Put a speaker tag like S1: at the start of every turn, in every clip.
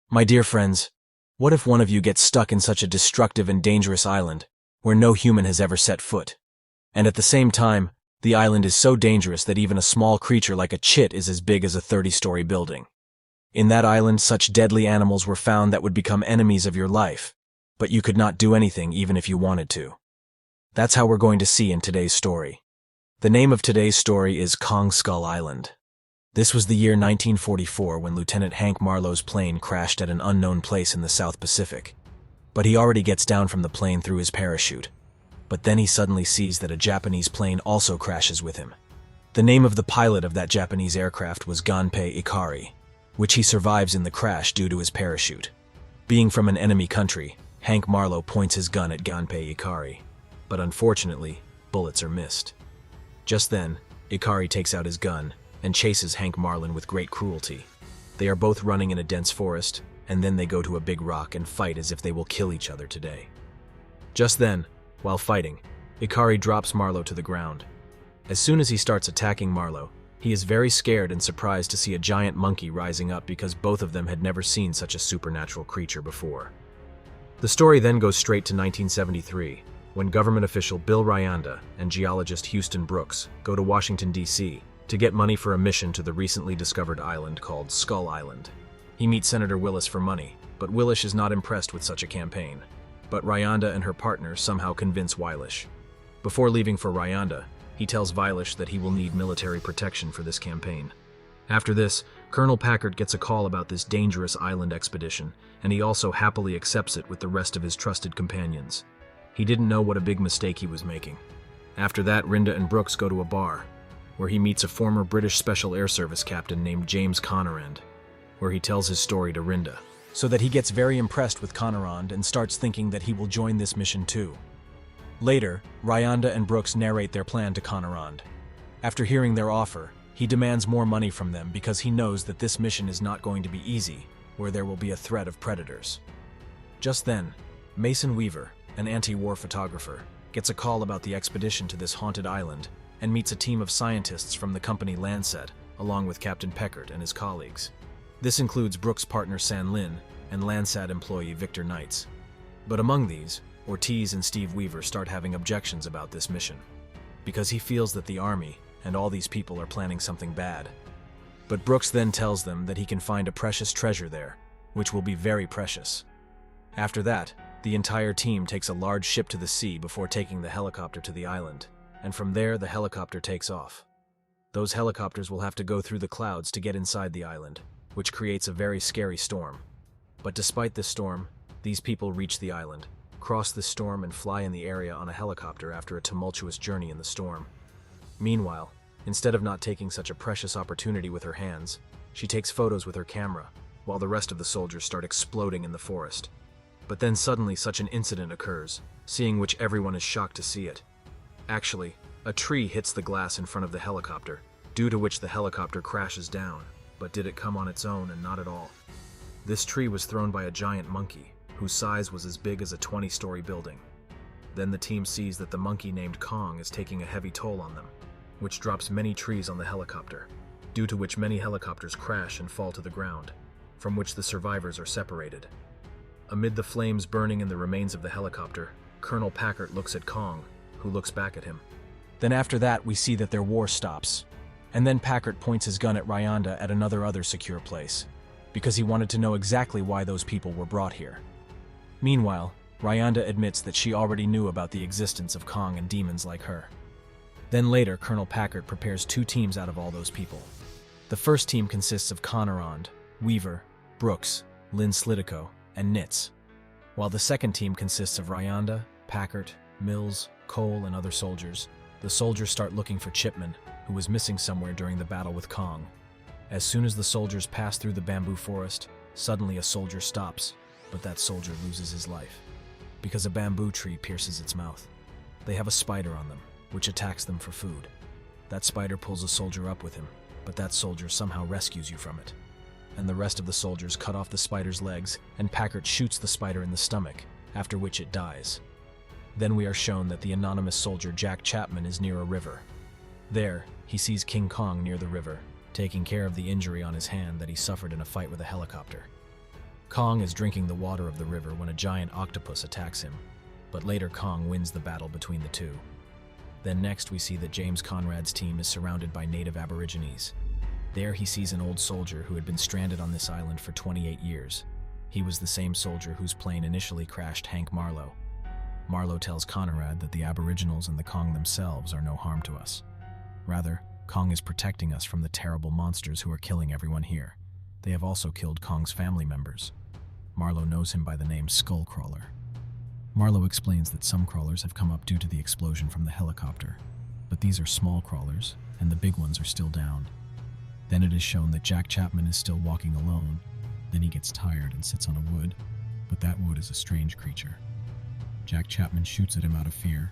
S1: My dear friends, what if one of you gets stuck in such a destructive and dangerous island where no human has ever set foot? And at the same time, the island is so dangerous that even a small creature like a chit is as big as a 30-story building. In that island, such deadly animals were found that would become enemies of your life, but you could not do anything even if you wanted to. That's how we're going to see in today's story. The name of today's story is Kong Skull Island. This was the year 1944 when Lieutenant Hank Marlowe's plane crashed at an unknown place in the South Pacific. But he already gets down from the plane through his parachute. But then he suddenly sees that a Japanese plane also crashes with him. The name of the pilot of that Japanese aircraft was Gunpei Ikari, which he survives in the crash due to his parachute. Being from an enemy country, Hank Marlowe points his gun at Gunpei Ikari. But unfortunately, bullets are missed. Just then, Ikari takes out his gun and chases Hank Marlowe with great cruelty. They are both running in a dense forest, and then they go to a big rock and fight as if they will kill each other today. Just then, while fighting, Ikari drops Marlowe to the ground. As soon as he starts attacking Marlowe, he is very scared and surprised to see a giant monkey rising up because both of them had never seen such a supernatural creature before. The story then goes straight to 1973, when government official Bill Ryanda and geologist Houston Brooks go to Washington, D.C. to get money for a mission to the recently discovered island called Skull Island. He meets Senator Willis for money, but Willis is not impressed with such a campaign. But Ryanda and her partner somehow convince Weilish. Before leaving for Ryanda, he tells Weilish that he will need military protection for this campaign. After this, Colonel Packard gets a call about this dangerous island expedition, and he also happily accepts it with the rest of his trusted companions. He didn't know what a big mistake he was making. After that, Rinda and Brooks go to a bar, where he meets a former British Special Air Service captain named James Connerand, where he tells his story to Rinda, so that he gets very impressed with Connerand and starts thinking that he will join this mission too. Later, Ryanda and Brooks narrate their plan to Connerand. After hearing their offer, he demands more money from them because he knows that this mission is not going to be easy, where there will be a threat of predators. Just then, Mason Weaver, an anti-war photographer, gets a call about the expedition to this haunted island and meets a team of scientists from the company Lancet, along with Captain Peckert and his colleagues. This includes Brooks' partner San Lin and Landsat employee Victor Knights. But among these, Ortiz and Steve Weaver start having objections about this mission, because he feels that the army and all these people are planning something bad. But Brooks then tells them that he can find a precious treasure there, which will be very precious. After that, the entire team takes a large ship to the sea before taking the helicopter to the island, and from there the helicopter takes off. Those helicopters will have to go through the clouds to get inside the island, which creates a very scary storm. But despite this storm, these people reach the island, cross the storm and fly in the area on a helicopter after a tumultuous journey in the storm. Meanwhile, instead of not taking such a precious opportunity with her hands, she takes photos with her camera, while the rest of the soldiers start exploding in the forest. But then suddenly such an incident occurs, seeing which everyone is shocked to see it. Actually, a tree hits the glass in front of the helicopter, due to which the helicopter crashes down. But did it come on its own? And not at all. This tree was thrown by a giant monkey, whose size was as big as a 20-story building. Then the team sees that the monkey named Kong is taking a heavy toll on them, which drops many trees on the helicopter, due to which many helicopters crash and fall to the ground, from which the survivors are separated. Amid the flames burning in the remains of the helicopter, Colonel Packard looks at Kong, who looks back at him. Then after that, we see that their war stops. And then Packard points his gun at Ryanda at another secure place, because he wanted to know exactly why those people were brought here. Meanwhile, Ryanda admits that she already knew about the existence of Kong and demons like her. Then later, Colonel Packard prepares two teams out of all those people. The first team consists of Connerand, Weaver, Brooks, Lynn Slitico, and Nitz, while the second team consists of Ryanda, Packard, Mills, Cole, and other soldiers. The soldiers start looking for Chipman, who was missing somewhere during the battle with Kong. As soon as the soldiers pass through the bamboo forest, suddenly a soldier stops, but that soldier loses his life, because a bamboo tree pierces its mouth. They have a spider on them, which attacks them for food. That spider pulls a soldier up with him, but that soldier somehow rescues you from it. And the rest of the soldiers cut off the spider's legs, and Packard shoots the spider in the stomach, after which it dies. Then we are shown that the anonymous soldier Jack Chapman is near a river. There, he sees King Kong near the river, taking care of the injury on his hand that he suffered in a fight with a helicopter. Kong is drinking the water of the river when a giant octopus attacks him, but later Kong wins the battle between the two. Then next we see that James Conrad's team is surrounded by native aborigines. There he sees an old soldier who had been stranded on this island for 28 years. He was the same soldier whose plane initially crashed Hank Marlowe. Marlowe tells Conrad that the aboriginals and the Kong themselves are no harm to us. Rather, Kong is protecting us from the terrible monsters who are killing everyone here. They have also killed Kong's family members. Marlowe knows him by the name Skullcrawler. Marlowe explains that some crawlers have come up due to the explosion from the helicopter, but these are small crawlers, and the big ones are still down. Then it is shown that Jack Chapman is still walking alone. Then he gets tired and sits on a wood, but that wood is a strange creature. Jack Chapman shoots at him out of fear,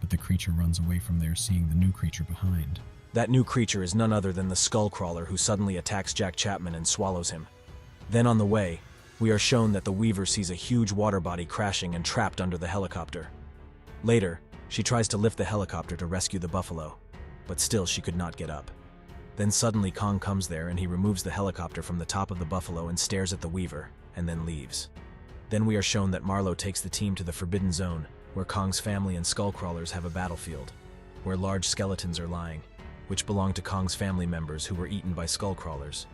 S1: but the creature runs away from there, seeing the new creature behind. That new creature is none other than the Skullcrawler, who suddenly attacks Jack Chapman and swallows him. Then on the way, we are shown that the Weaver sees a huge water body crashing and trapped under the helicopter. Later, she tries to lift the helicopter to rescue the buffalo, but still she could not get up. Then suddenly Kong comes there and he removes the helicopter from the top of the buffalo and stares at the Weaver, and then leaves. Then we are shown that Marlowe takes the team to the Forbidden Zone, where Kong's family and Skullcrawlers have a battlefield, where large skeletons are lying, which belong to Kong's family members who were eaten by Skullcrawlers.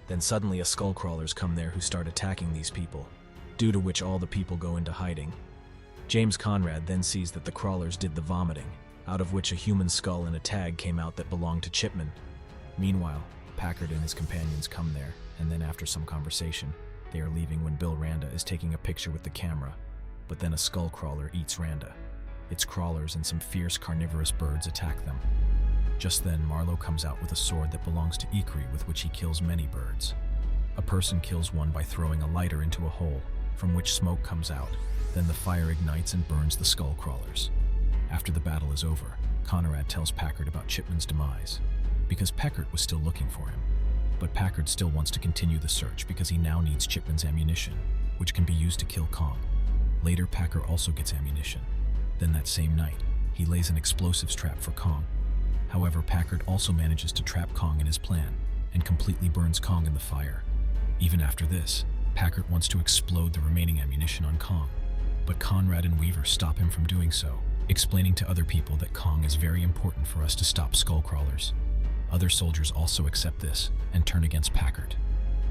S1: Then suddenly a Skullcrawlers come there who start attacking these people, due to which all the people go into hiding. James Conrad then sees that the crawlers did the vomiting, out of which a human skull and a tag came out that belonged to Chipman. Meanwhile, Packard and his companions come there, and then after some conversation, they are leaving when Bill Randa is taking a picture with the camera, but then a Skullcrawler eats Randa. Its crawlers and some fierce carnivorous birds attack them. Just then, Marlowe comes out with a sword that belongs to Ikri, with which he kills many birds. A person kills one by throwing a lighter into a hole, from which smoke comes out. Then the fire ignites and burns the Skullcrawlers. After the battle is over, Conrad tells Packard about Chipman's demise, because Packard was still looking for him. But Packard still wants to continue the search because he now needs Chipman's ammunition, which can be used to kill Kong. Later, Packard also gets ammunition. Then that same night, he lays an explosives trap for Kong. However, Packard also manages to trap Kong in his plan, and completely burns Kong in the fire. Even after this, Packard wants to explode the remaining ammunition on Kong, but Conrad and Weaver stop him from doing so, explaining to other people that Kong is very important for us to stop Skullcrawlers. Other soldiers also accept this, and turn against Packard.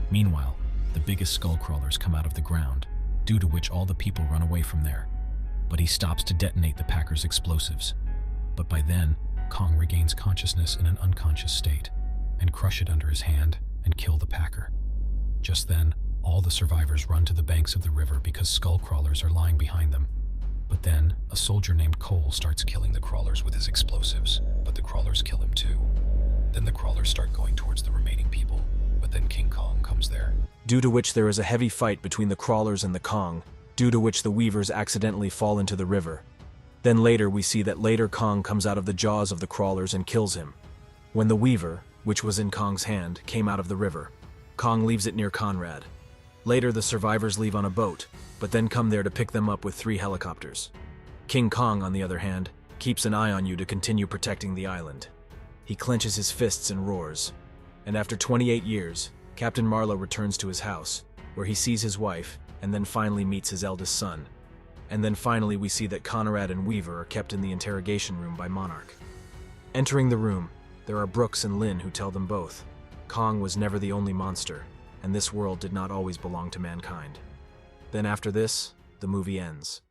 S1: Meanwhile, the biggest Skullcrawlers come out of the ground, due to which all the people run away from there. But he stops to detonate the Packard's explosives. But by then, Kong regains consciousness in an unconscious state, and crush it under his hand and kill the Packer. Just then, all the survivors run to the banks of the river because Skullcrawlers are lying behind them. But then, a soldier named Cole starts killing the crawlers with his explosives, but the crawlers kill him too. Then the crawlers start going towards the remaining people, but then King Kong comes there. Due to which there is a heavy fight between the crawlers and the Kong, due to which the Weavers accidentally fall into the river. Then later we see that later Kong comes out of the jaws of the crawlers and kills him. When the Weaver, which was in Kong's hand, came out of the river, Kong leaves it near Conrad. Later the survivors leave on a boat, but then come there to pick them up with 3 helicopters. King Kong, on the other hand, keeps an eye on you to continue protecting the island. He clenches his fists and roars. And after 28 years, Captain Marlowe returns to his house, where he sees his wife, and then finally meets his eldest son. And then finally we see that Conrad and Weaver are kept in the interrogation room by Monarch. Entering the room, there are Brooks and Lynn who tell them both, Kong was never the only monster, and this world did not always belong to mankind. Then after this, the movie ends.